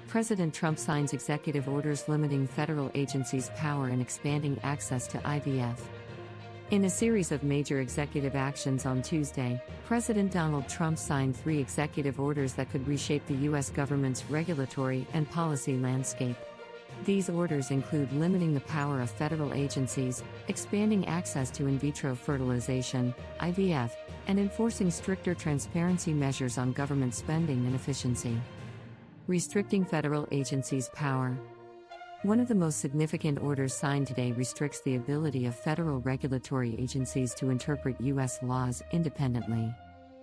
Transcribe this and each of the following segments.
President Trump signs executive orders limiting federal agencies' power and expanding access to IVF. In a series of major executive actions on Tuesday, President Donald Trump signed 3 executive orders that could reshape the U.S. government's regulatory and policy landscape. These orders include limiting the power of federal agencies, expanding access to in vitro fertilization, IVF, and enforcing stricter transparency measures on government spending and efficiency. Restricting federal agencies' power. One of the most significant orders signed today restricts the ability of federal regulatory agencies to interpret U.S. laws independently.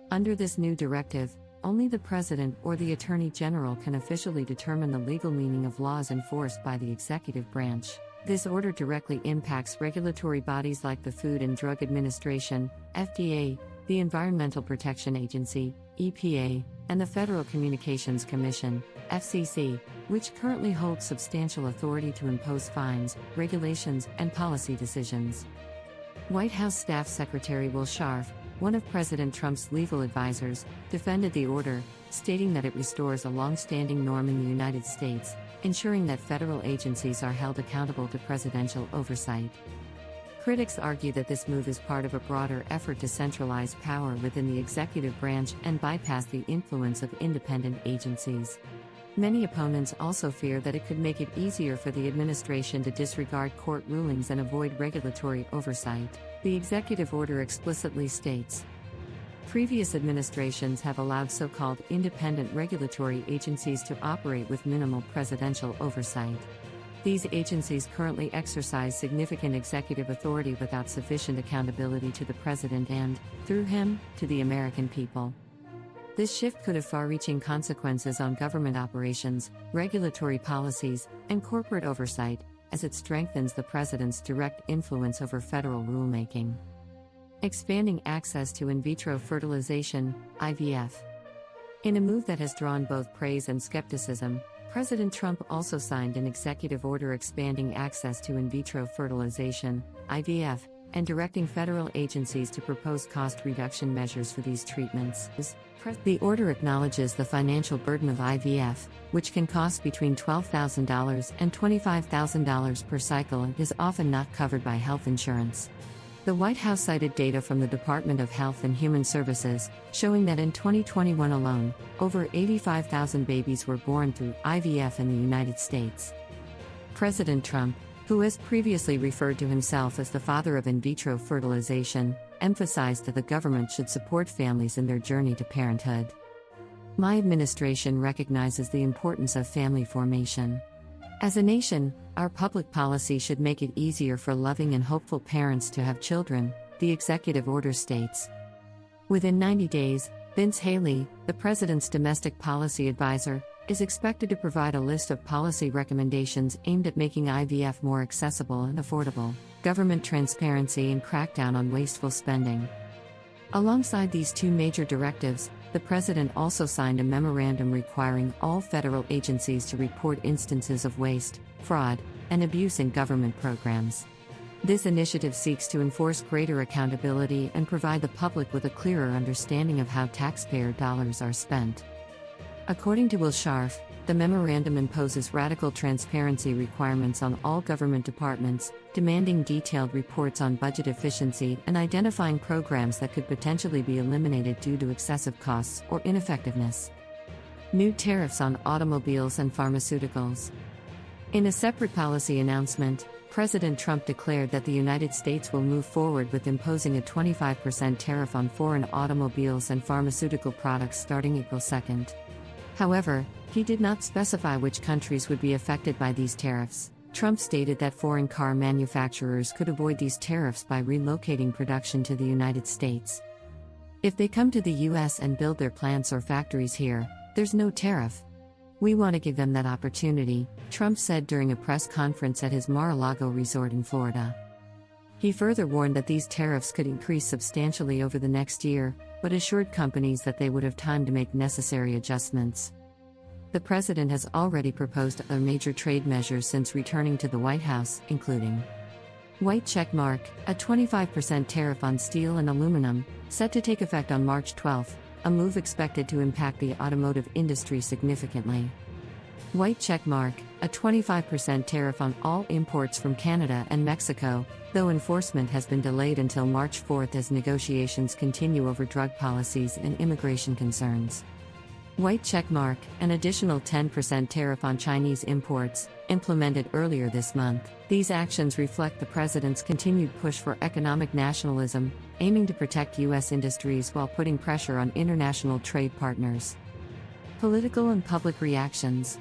Under this new directive, only the President or the Attorney General can officially determine the legal meaning of laws enforced by the executive branch. This order directly impacts regulatory bodies like the Food and Drug Administration, FDA, the Environmental Protection Agency, EPA, and the Federal Communications Commission, FCC, which currently holds substantial authority to impose fines, regulations, and policy decisions. White House Staff Secretary Will Scharf, one of President Trump's legal advisors, defended the order, stating that it restores a long-standing norm in the United States, ensuring that federal agencies are held accountable to presidential oversight. Critics argue that this move is part of a broader effort to centralize power within the executive branch and bypass the influence of independent agencies. Many opponents also fear that it could make it easier for the administration to disregard court rulings and avoid regulatory oversight. The executive order explicitly states, previous administrations have allowed so-called independent regulatory agencies to operate with minimal presidential oversight. These agencies currently exercise significant executive authority without sufficient accountability to the president and, through him, to the American people. This shift could have far-reaching consequences on government operations, regulatory policies, and corporate oversight, as it strengthens the president's direct influence over federal rulemaking. Expanding access to in vitro fertilization, IVF. In a move that has drawn both praise and skepticism, President Trump also signed an executive order expanding access to in vitro fertilization, IVF, and directing federal agencies to propose cost reduction measures for these treatments. The order acknowledges the financial burden of IVF, which can cost between $12,000 and $25,000 per cycle and is often not covered by health insurance. The White House cited data from the Department of Health and Human Services, showing that in 2021 alone, over 85,000 babies were born through IVF in the United States. President Trump, who has previously referred to himself as the father of in vitro fertilization, emphasized that the government should support families in their journey to parenthood. My administration recognizes the importance of family formation. As a nation, our public policy should make it easier for loving and hopeful parents to have children, the executive order states. Within 90 days, Vince Haley, the president's domestic policy advisor, is expected to provide a list of policy recommendations aimed at making IVF more accessible and affordable, government transparency, and crackdown on wasteful spending. Alongside these 2 major directives, the president also signed a memorandum requiring all federal agencies to report instances of waste, fraud, and abuse in government programs. This initiative seeks to enforce greater accountability and provide the public with a clearer understanding of how taxpayer dollars are spent. According to Will Scharf, the memorandum imposes radical transparency requirements on all government departments, demanding detailed reports on budget efficiency and identifying programs that could potentially be eliminated due to excessive costs or ineffectiveness. New tariffs on automobiles and pharmaceuticals. In a separate policy announcement, President Trump declared that the United States will move forward with imposing a 25% tariff on foreign automobiles and pharmaceutical products starting April 2nd. However, he did not specify which countries would be affected by these tariffs. Trump stated that foreign car manufacturers could avoid these tariffs by relocating production to the United States. If they come to the U.S. and build their plants or factories here, there's no tariff. We want to give them that opportunity, Trump said during a press conference at his Mar-a-Lago resort in Florida. He further warned that these tariffs could increase substantially over the next year, but assured companies that they would have time to make necessary adjustments. The president has already proposed other major trade measures since returning to the White House, including white check mark, a 25% tariff on steel and aluminum, set to take effect on March 12, a move expected to impact the automotive industry significantly. White check mark, a 25% tariff on all imports from Canada and Mexico, though enforcement has been delayed until March 4 as negotiations continue over drug policies and immigration concerns. White check mark, an additional 10% tariff on Chinese imports, implemented earlier this month. These actions reflect the president's continued push for economic nationalism, aiming to protect U.S. industries while putting pressure on international trade partners. Political and public reactions.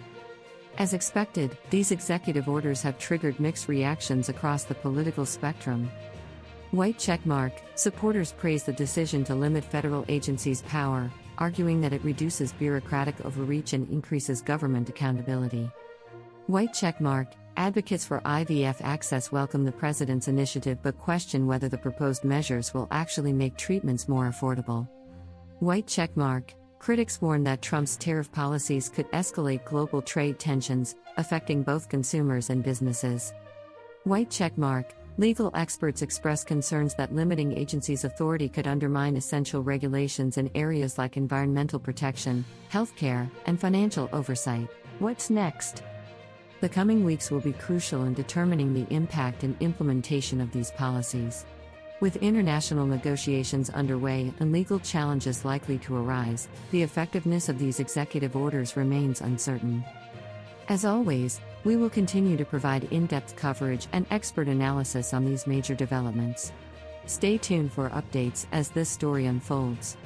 As expected, these executive orders have triggered mixed reactions across the political spectrum. White check mark, supporters praise the decision to limit federal agencies' power, arguing that it reduces bureaucratic overreach and increases government accountability. White check mark, advocates for IVF access welcome the president's initiative but question whether the proposed measures will actually make treatments more affordable. White check mark, critics warn that Trump's tariff policies could escalate global trade tensions, affecting both consumers and businesses. White check mark, legal experts express concerns that limiting agencies' authority could undermine essential regulations in areas like environmental protection, healthcare, and financial oversight. What's next? The coming weeks will be crucial in determining the impact and implementation of these policies. With international negotiations underway and legal challenges likely to arise, the effectiveness of these executive orders remains uncertain. As always, we will continue to provide in-depth coverage and expert analysis on these major developments. Stay tuned for updates as this story unfolds.